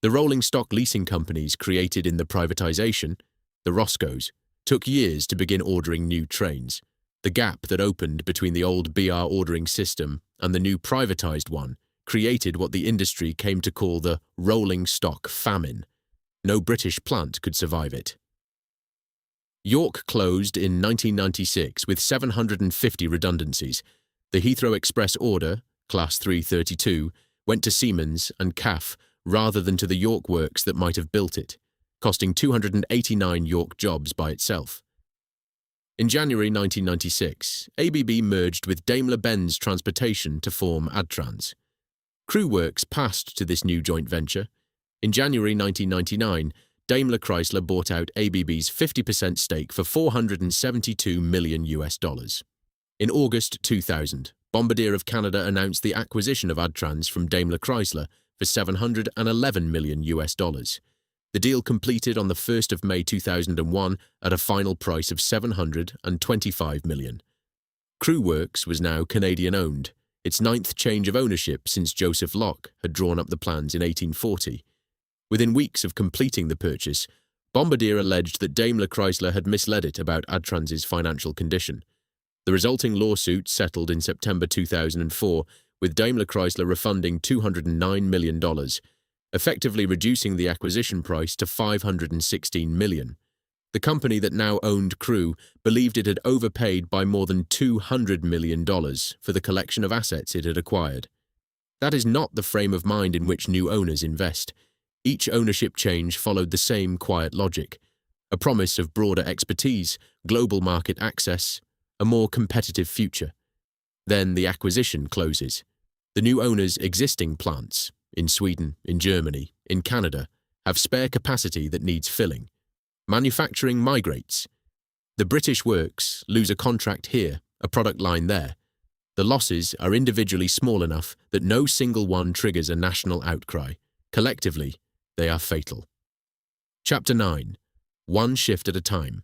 S1: The rolling stock leasing companies created in the privatization, the Roscoes, took years to begin ordering new trains. The gap that opened between the old BR ordering system and the new privatized one created what the industry came to call the rolling stock famine. No British plant could survive it. York closed in 1996 with 750 redundancies. The Heathrow Express order, Class 332, went to Siemens and CAF rather than to the York Works that might have built it, costing 289 York jobs by itself. In January 1996, ABB merged with Daimler-Benz Transportation to form Adtrans. Crewe Works passed to this new joint venture. In January 1999, Daimler Chrysler bought out ABB's 50% stake for $472 million. In August 2000, Bombardier of Canada announced the acquisition of Adtrans from Daimler Chrysler for $711 million. The deal completed on the 1st of May 2001 at a final price of $725 million. Crewe Works was now Canadian-owned, its 9th change of ownership since Joseph Locke had drawn up the plans in 1840. Within weeks of completing the purchase, Bombardier alleged that Daimler Chrysler had misled it about Adtrans's financial condition. The resulting lawsuit settled in September 2004, with Daimler Chrysler refunding $209 million, effectively reducing the acquisition price to $516 million. The company that now owned Crewe believed it had overpaid by more than $200 million for the collection of assets it had acquired. That is not the frame of mind in which new owners invest. Each ownership change followed the same quiet logic: a promise of broader expertise, global market access, a more competitive future. Then the acquisition closes. The new owners' existing plants, in Sweden, in Germany, in Canada, have spare capacity that needs filling. Manufacturing migrates. The British works lose a contract here, a product line there. The losses are individually small enough that no single one triggers a national outcry. Collectively, they are fatal. Chapter 9. One shift at a time.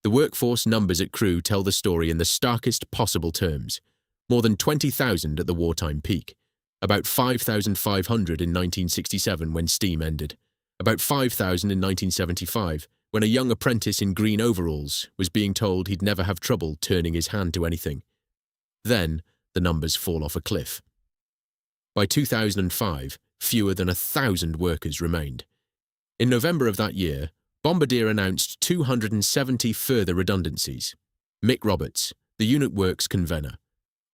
S1: The workforce numbers at Crewe tell the story in the starkest possible terms. More than 20,000 at the wartime peak. About 5,500 in 1967 when steam ended. About 5,000 in 1975 when a young apprentice in green overalls was being told he'd never have trouble turning his hand to anything. Then the numbers fall off a cliff. By 2005, fewer than 1,000 workers remained. In November of that year, Bombardier announced 270 further redundancies. Mick Roberts, the unit works convener,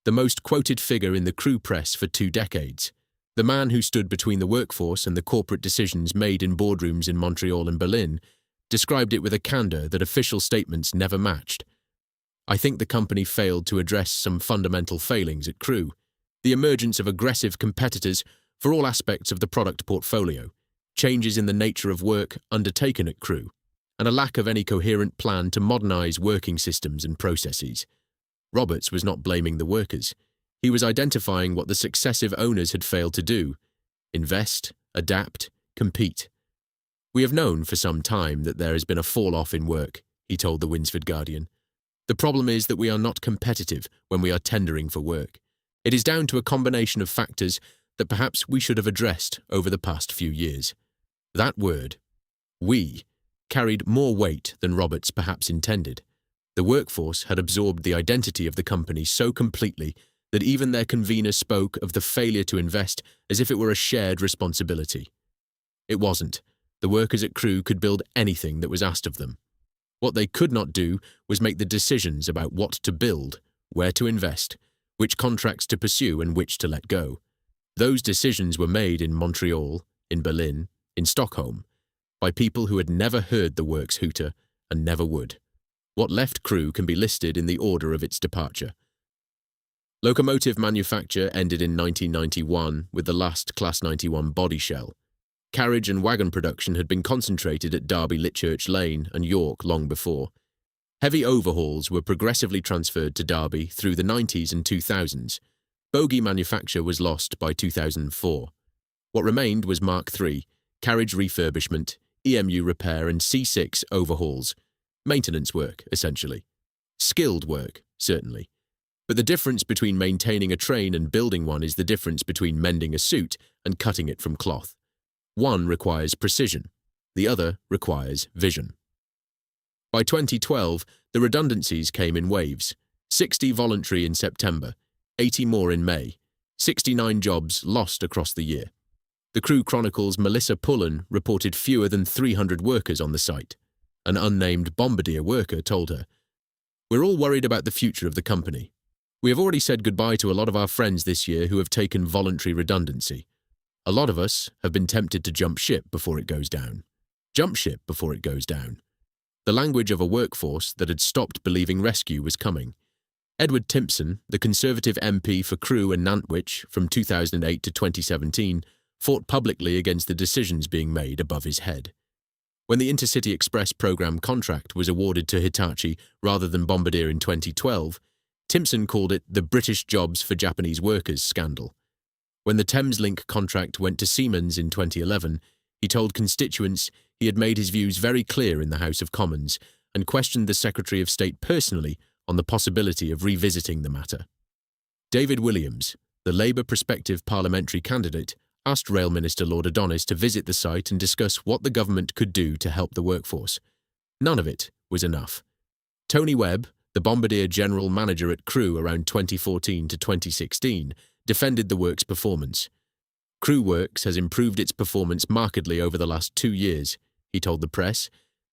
S1: the most quoted figure in the Crewe press for 2 decades, the man who stood between the workforce and the corporate decisions made in boardrooms in Montreal and Berlin, described it with a candour that official statements never matched. I think the company failed to address some fundamental failings at Crewe: the emergence of aggressive competitors for all aspects of the product portfolio, changes in the nature of work undertaken at Crewe, and a lack of any coherent plan to modernise working systems and processes. Roberts was not blaming the workers. He was identifying what the successive owners had failed to do: invest, adapt, compete. We have known for some time that there has been a fall-off in work, he told the Winsford Guardian. The problem is that we are not competitive when we are tendering for work. It is down to a combination of factors that perhaps we should have addressed over the past few years. That word, we, carried more weight than Roberts perhaps intended. The workforce had absorbed the identity of the company so completely that even their convener spoke of the failure to invest as if it were a shared responsibility. It wasn't. The workers at Crewe could build anything that was asked of them. What they could not do was make the decisions about what to build, where to invest, which contracts to pursue and which to let go. Those decisions were made in Montreal, in Berlin, in Stockholm, by people who had never heard the works hooter and never would. What left Crewe can be listed in the order of its departure. Locomotive manufacture ended in 1991 with the last Class 91 body shell. Carriage and wagon production had been concentrated at Derby Litchurch Lane and York long before. Heavy overhauls were progressively transferred to Derby through the 90s and 2000s. Bogie manufacture was lost by 2004. What remained was Mark III, carriage refurbishment, EMU repair and C6 overhauls. Maintenance work, essentially. Skilled work, certainly. But the difference between maintaining a train and building one is the difference between mending a suit and cutting it from cloth. One requires precision, the other requires vision. By 2012, the redundancies came in waves. 60 voluntary in September, 80 more in May, 69 jobs lost across the year. The Crewe Chronicle's Melissa Pullen reported fewer than 300 workers on the site. An unnamed Bombardier worker told her, "We're all worried about the future of the company. We have already said goodbye to a lot of our friends this year who have taken voluntary redundancy. A lot of us have been tempted to jump ship before it goes down. Jump ship before it goes down." The language of a workforce that had stopped believing rescue was coming. Edward Timpson, the Conservative MP for Crewe and Nantwich from 2008 to 2017, fought publicly against the decisions being made above his head. When the InterCity Express programme contract was awarded to Hitachi rather than Bombardier in 2012, Timpson called it the British Jobs for Japanese Workers scandal. When the Thameslink contract went to Siemens in 2011, he told constituents he had made his views very clear in the House of Commons and questioned the Secretary of State personally on the possibility of revisiting the matter. David Williams, the Labour prospective parliamentary candidate, asked Rail Minister Lord Adonis to visit the site and discuss what the government could do to help the workforce. None of it was enough. Tony Webb, the Bombardier general manager at Crewe around 2014 to 2016, defended the works' performance. Crewe Works has improved its performance markedly over the last 2 years, he told the press,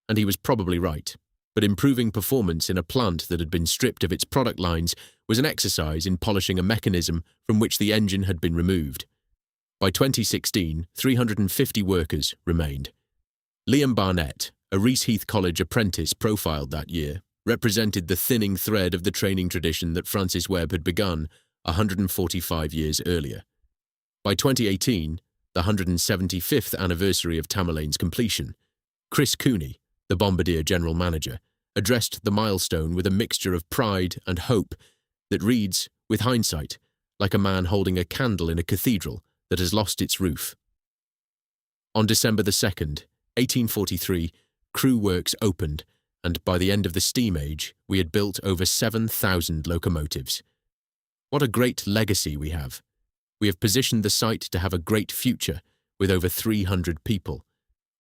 S1: and he was probably right. But improving performance in a plant that had been stripped of its product lines was an exercise in polishing a mechanism from which the engine had been removed. By 2016, 350 workers remained. Liam Barnett, a Reese Heath College apprentice profiled that year, represented the thinning thread of the training tradition that Francis Webb had begun 145 years earlier. By 2018, the 175th anniversary of Tamerlane's completion, Chris Cooney, the Bombardier general manager, addressed the milestone with a mixture of pride and hope that reads, with hindsight, like a man holding a candle in a cathedral that has lost its roof. On December 2nd, 1843, Crewe Works opened, and by the end of the steam age, we had built over 7,000 locomotives. What a great legacy we have. We have positioned the site to have a great future, with over 300 people.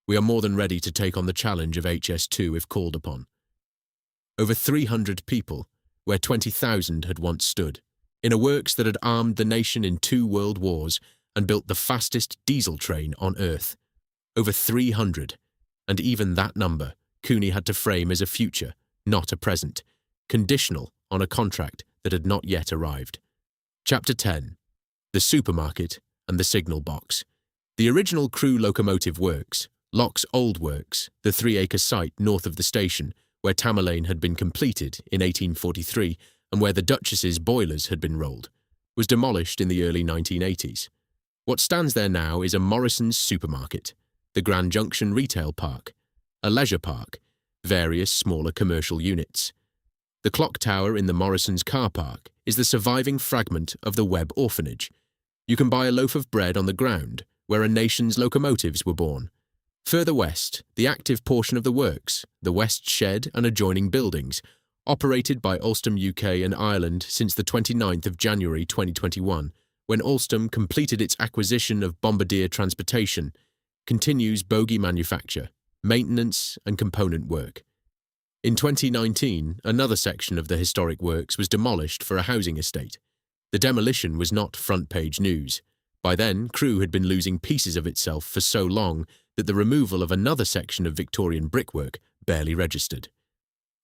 S1: We are more than ready to take on the challenge of HS2 if called upon. Over 300 people, where 20,000 had once stood, in a works that had armed the nation in 2 world wars and built the fastest diesel train on Earth. Over 300, and even that number Cooney had to frame as a future, not a present, conditional on a contract that had not yet arrived. Chapter 10. The Supermarket and the Signal Box. The original Crewe Locomotive Works, Locke's old works, the 3-acre site north of the station, where Tamerlane had been completed in 1843 and where the Duchess's boilers had been rolled, was demolished in the early 1980s. What stands there now is a Morrison's supermarket, the Grand Junction Retail Park, a leisure park, various smaller commercial units. The clock tower in the Morrison's car park is the surviving fragment of the Webb orphanage. You can buy a loaf of bread on the ground, where a nation's locomotives were born. Further west, the active portion of the works, the West Shed and adjoining buildings, operated by Alstom UK and Ireland since the 29th of January 2021, when Alstom completed its acquisition of Bombardier Transportation, continues bogie manufacture, maintenance and component work. In 2019, another section of the historic works was demolished for a housing estate. The demolition was not front-page news. By then, Crewe had been losing pieces of itself for so long that the removal of another section of Victorian brickwork barely registered.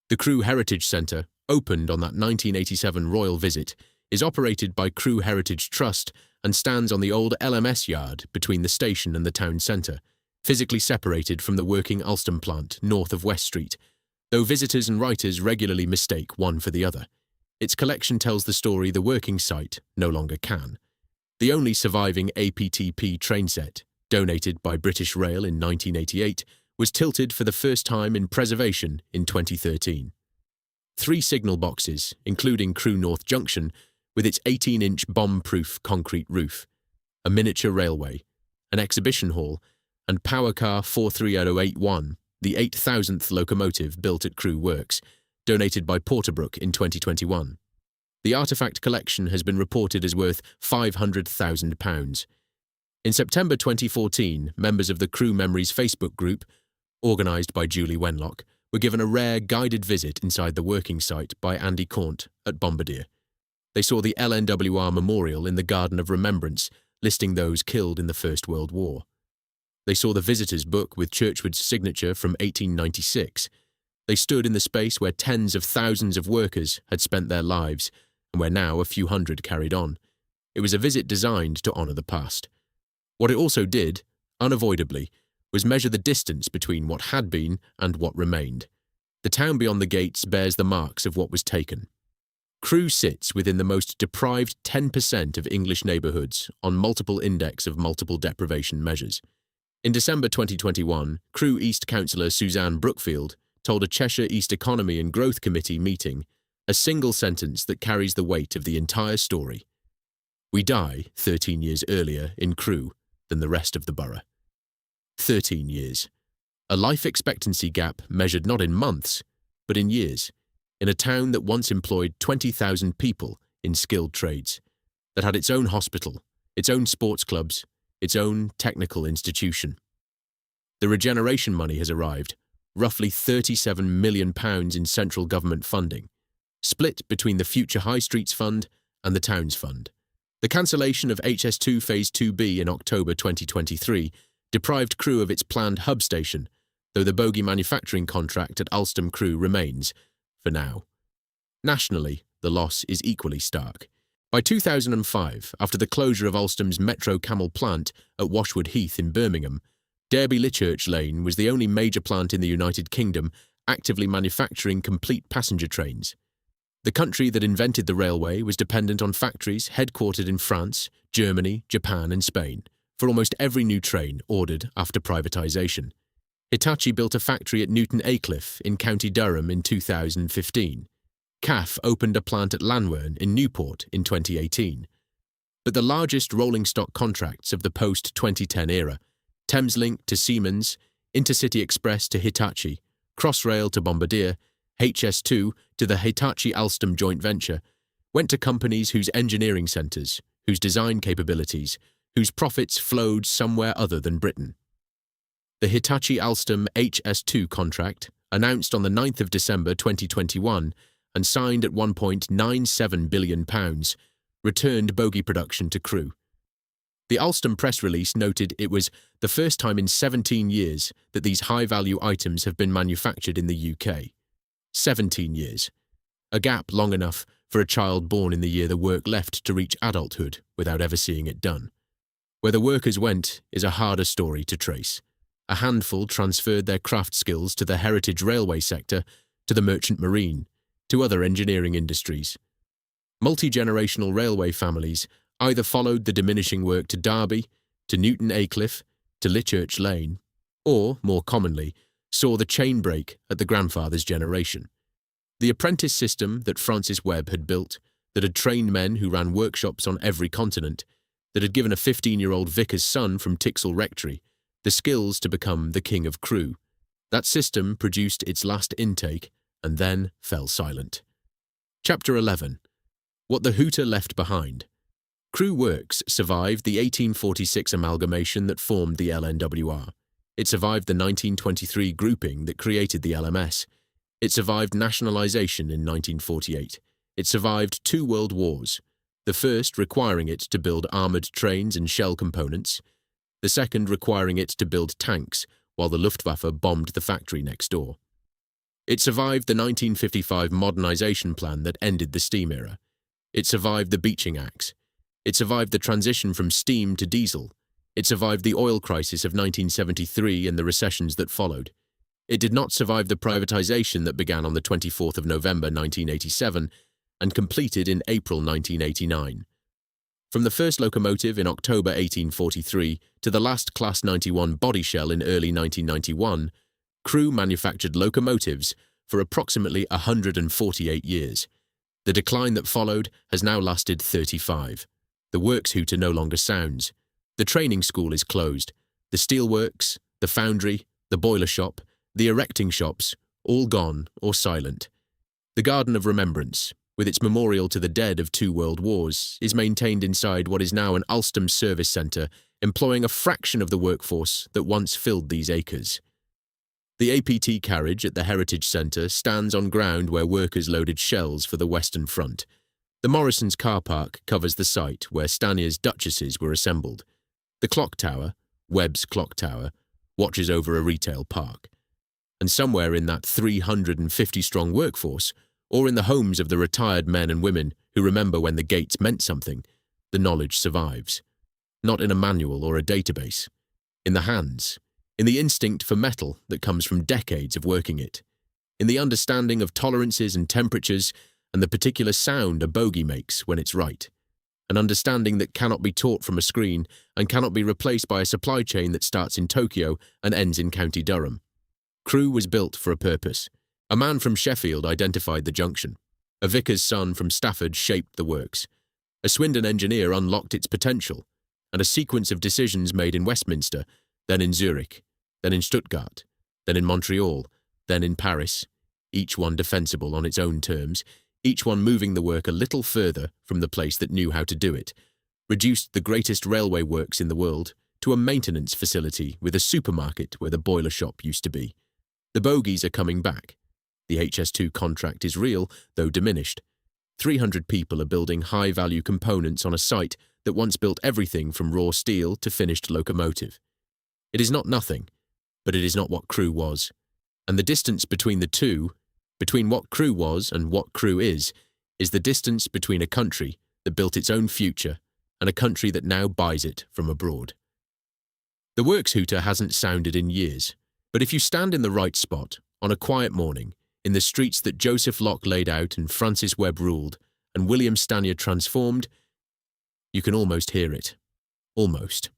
S1: The Crewe Heritage Centre, opened on that 1987 royal visit, is operated by Crewe Heritage Trust and stands on the old LMS yard between the station and the town centre, physically separated from the working Alstom plant north of West Street, though visitors and writers regularly mistake one for the other. Its collection tells the story the working site no longer can. The only surviving APTP train set, donated by British Rail in 1988, was tilted for the first time in preservation in 2013. 3 signal boxes, including Crewe North Junction, with its 18-inch bomb-proof concrete roof, a miniature railway, an exhibition hall, and Power Car 43081, the 8,000th locomotive built at Crewe Works, donated by Porterbrook in 2021. The artefact collection has been reported as worth £500,000. In September 2014, members of the Crewe Memories Facebook group, organised by Julie Wenlock, were given a rare guided visit inside the working site by Andy Cornt at Bombardier. They saw the LNWR memorial in the Garden of Remembrance, listing those killed in the First World War. They saw the visitor's book with Churchward's signature from 1896. They stood in the space where tens of thousands of workers had spent their lives, and where now a few hundred carried on. It was a visit designed to honour the past. What it also did, unavoidably, was measure the distance between what had been and what remained. The town beyond the gates bears the marks of what was taken. Crewe sits within the most deprived 10% of English neighbourhoods on multiple index of multiple deprivation measures. In December 2021, Crewe East Councillor Suzanne Brookfield told a Cheshire East Economy and Growth Committee meeting a single sentence that carries the weight of the entire story. We die 13 years earlier in Crewe than the rest of the borough. 13 years. A life expectancy gap measured not in months, but in years, in a town that once employed 20,000 people in skilled trades, that had its own hospital, its own sports clubs, its own technical institution. The regeneration money has arrived, roughly £37 million in central government funding, split between the Future High Streets Fund and the Towns Fund. The cancellation of HS2 Phase 2B in October 2023 deprived Crewe of its planned hub station, though the bogie manufacturing contract at Alstom Crewe remains, for now. Nationally, the loss is equally stark. By 2005, after the closure of Alstom's Metro Camel plant at Washwood Heath in Birmingham, Derby-Lichurch Lane was the only major plant in the United Kingdom actively manufacturing complete passenger trains. The country that invented the railway was dependent on factories headquartered in France, Germany, Japan and Spain for almost every new train ordered after privatisation. Hitachi built a factory at Newton Aycliffe in County Durham in 2015. CAF opened a plant at Lanwern in Newport in 2018. But the largest rolling stock contracts of the post-2010 era, Thameslink to Siemens, InterCity Express to Hitachi, Crossrail to Bombardier, HS2 to the Hitachi-Alstom joint venture, went to companies whose engineering centres, whose design capabilities, whose profits flowed somewhere other than Britain. The Hitachi-Alstom HS2 contract, announced on the 9th of December 2021 and signed at £1.97 billion, returned bogie production to Crewe. The Alstom press release noted it was the first time in 17 years that these high-value items have been manufactured in the UK. 17 years. A gap long enough for a child born in the year the work left to reach adulthood without ever seeing it done. Where the workers went is a harder story to trace. A handful transferred their craft skills to the heritage railway sector, to the merchant marine, to other engineering industries. Multi-generational railway families either followed the diminishing work to Derby, to Newton Aycliffe, to Lichurch Lane, or, more commonly, saw the chain break at the grandfather's generation. The apprentice system that Francis Webb had built, that had trained men who ran workshops on every continent, that had given a 15-year-old vicar's son from Tixall Rectory the skills to become the King of Crewe. That system produced its last intake and then fell silent. Chapter 11. What the Hooter left behind. Crewe Works survived the 1846 amalgamation that formed the LNWR. It survived the 1923 grouping that created the LMS. It survived nationalisation in 1948. It survived 2 world wars, the first requiring it to build armoured trains and shell components, the second requiring it to build tanks while the Luftwaffe bombed the factory next door. It survived the 1955 modernisation plan that ended the steam era. It survived the beaching axe. It survived the transition from steam to diesel. It survived the oil crisis of 1973 and the recessions that followed. It did not survive the privatization that began on the 24th of November 1987 and completed in April 1989. From the first locomotive in October 1843 to the last Class 91 body shell in early 1991, Crewe manufactured locomotives for approximately 148 years. The decline that followed has now lasted 35. The works hooter no longer sounds. The training school is closed. The steelworks, the foundry, the boiler shop, the erecting shops, all gone or silent. The Garden of Remembrance, with its memorial to the dead of 2 world wars, is maintained inside what is now an Alstom service centre, employing a fraction of the workforce that once filled these acres. The APT carriage at the Heritage Centre stands on ground where workers loaded shells for the Western Front. The Morrison's car park covers the site where Stanier's Duchesses were assembled. The clock tower, Webb's clock tower, watches over a retail park. And somewhere in that 350-strong workforce, or in the homes of the retired men and women who remember when the gates meant something, the knowledge survives. Not in a manual or a database. In the hands. In the instinct for metal that comes from decades of working it. In the understanding of tolerances and temperatures and the particular sound a bogey makes when it's right. An understanding that cannot be taught from a screen and cannot be replaced by a supply chain that starts in Tokyo and ends in County Durham. Crewe was built for a purpose. A man from Sheffield identified the junction. A vicar's son from Stafford shaped the works. A Swindon engineer unlocked its potential, and a sequence of decisions made in Westminster, then in Zurich, then in Stuttgart, then in Montreal, then in Paris, each one defensible on its own terms, each one moving the work a little further from the place that knew how to do it, reduced the greatest railway works in the world to a maintenance facility with a supermarket where the boiler shop used to be. The bogies are coming back. The HS2 contract is real, though diminished. 300 people are building high-value components on a site that once built everything from raw steel to finished locomotive. It is not nothing, but it is not what Crewe was. And the distance between the two, between what Crewe was and what Crewe is the distance between a country that built its own future and a country that now buys it from abroad. The works hooter hasn't sounded in years, but if you stand in the right spot, on a quiet morning, in the streets that Joseph Locke laid out and Francis Webb ruled, and William Stanier transformed, you can almost hear it. Almost.